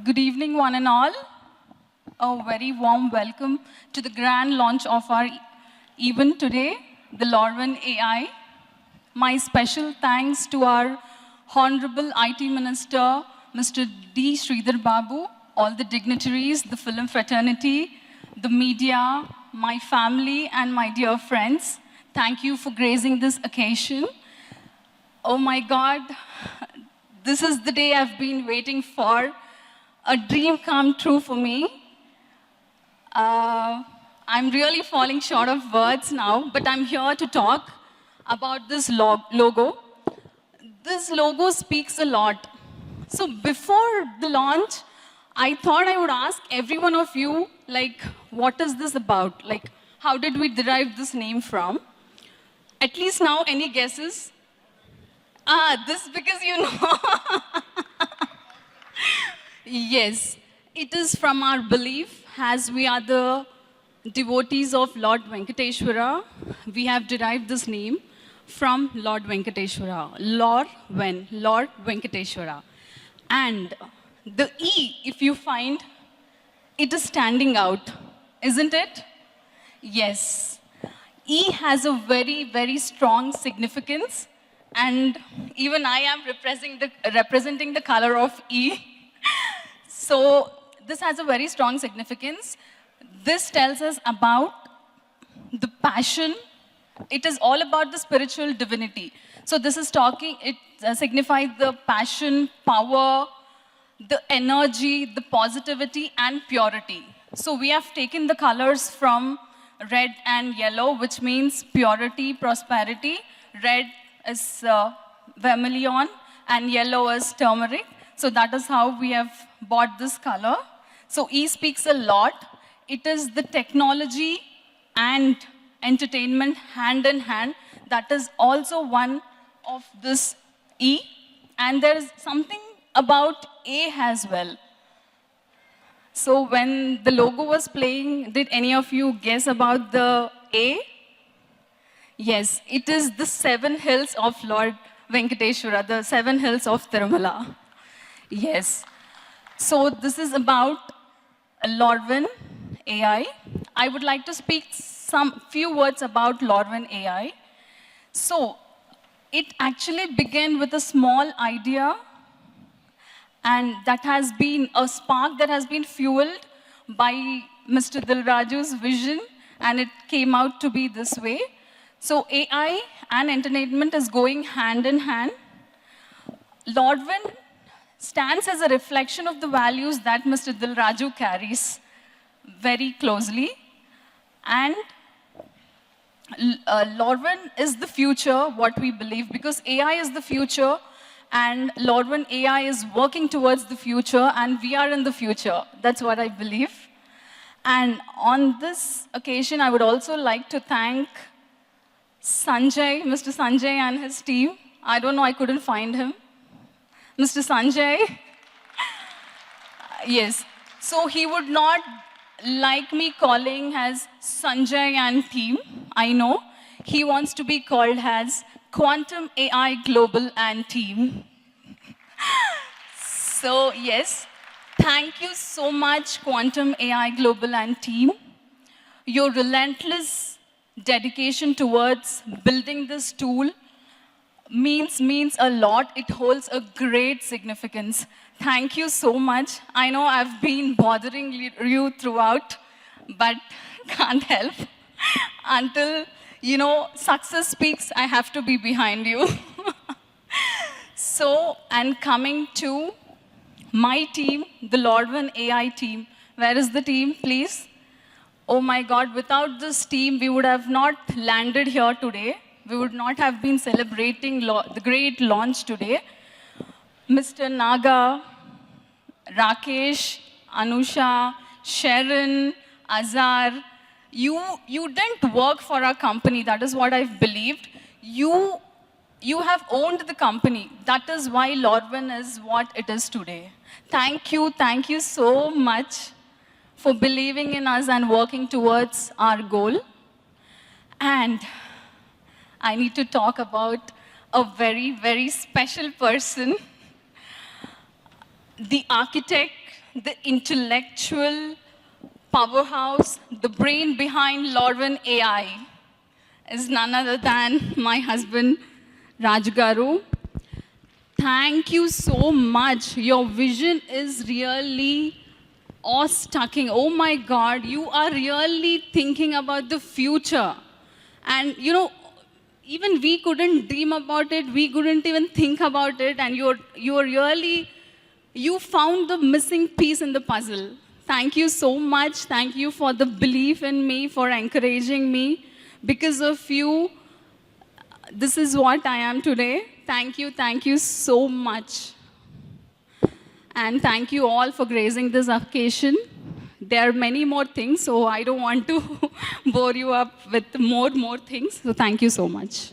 Good evening, one and all. A very warm welcome to the grand launch of our event today, the LoRaWAN AI. My special thanks to our Honorable IT Minister, Mr. D. Sridhar Babu, all the dignitaries, the film fraternity, the media, my family, and my dear friends. Thank you for gracing this occasion. Oh my God, this is the day I've been waiting for. A dream come true for me. I'm really falling short of words now, but I'm here to talk about this logo. This logo speaks a lot. So before the launch, I thought I would ask every one of you, like, what is this about? Like, how did we derive this name from? At least now, any guesses? This because you know. Yes, it is from our belief, as we are the devotees of Lord Venkateshwara, we have derived this name from Lord Venkateshwara, Lord Venkateshwara. And the E, if you find, it is standing out, isn't it? Yes. E has a very, very strong significance, and even I am representing the color of E. So this has a very strong significance. This tells us about the passion. It is all about the spiritual divinity. So this is talking, it signifies the passion, power, the energy, the positivity, and purity. So we have taken the colors from red and yellow, which means purity, prosperity. Red is vermilion, and yellow is turmeric. So that is how we have bought this color. So E speaks a lot. It is the technology and entertainment hand in hand. That is also one of this E. And there is something about A as well. So when the logo was playing, did any of you guess about the A? Yes, it is the 7 hills of Lord Venkateshwara, the 7 hills of Tirumala. Yes. So this is about LoRaWAN AI. I would like to speak some few words about LoRaWAN AI. So it actually began with a small idea, and that has been a spark that has been fueled by Mr. Dilraju's vision, and it came out to be this way. So AI and entertainment is going hand in hand. LoRaWAN stands as a reflection of the values that Mr. Dilraju carries very closely. And LoRaWAN is the future, what we believe, because AI is the future, and LoRaWAN AI is working towards the future, and we are in the future. That's what I believe. And on this occasion, I would also like to thank Sanjay, Mr. Sanjay and his team. I don't know, I couldn't find him. Mr. Sanjay. Yes. So he would not like me calling as Sanjay and team, I know. He wants to be called as Quantum AI Global and team. So yes, thank you so much, Quantum AI Global and team. Your relentless dedication towards building this tool means a lot. It holds a great significance. Thank you so much. I know I've been bothering you throughout, but can't help. Until, you know, success speaks, I have to be behind you. So, and coming to my team, the LoRaWAN AI team. Where is the team, please? Oh my God, without this team, we would have not landed here today. We would not have been celebrating the great launch today. Mr. Naga, Rakesh, Anusha, Sharon, Azar, you didn't work for our company. That is what I've believed. You have owned the company. That is why LoRaWAN is what it is today. Thank you so much for believing in us and working towards our goal. And I need to talk about a very, very special person. the architect, the intellectual powerhouse, the brain behind Lorwin AI is none other than my husband, Raj Garu. Thank you so much. Your vision is really awe-strucking. Oh my God, you are really thinking about the future. And you know, even we couldn't dream about it, we couldn't even think about it, and you found the missing piece in the puzzle. Thank you so much. Thank you for the belief in me, for encouraging me. Because of you, this is what I am today. Thank you so much. And thank you all for gracing this occasion. There are many more things, so I don't want to bore you up with more things. So thank you so much.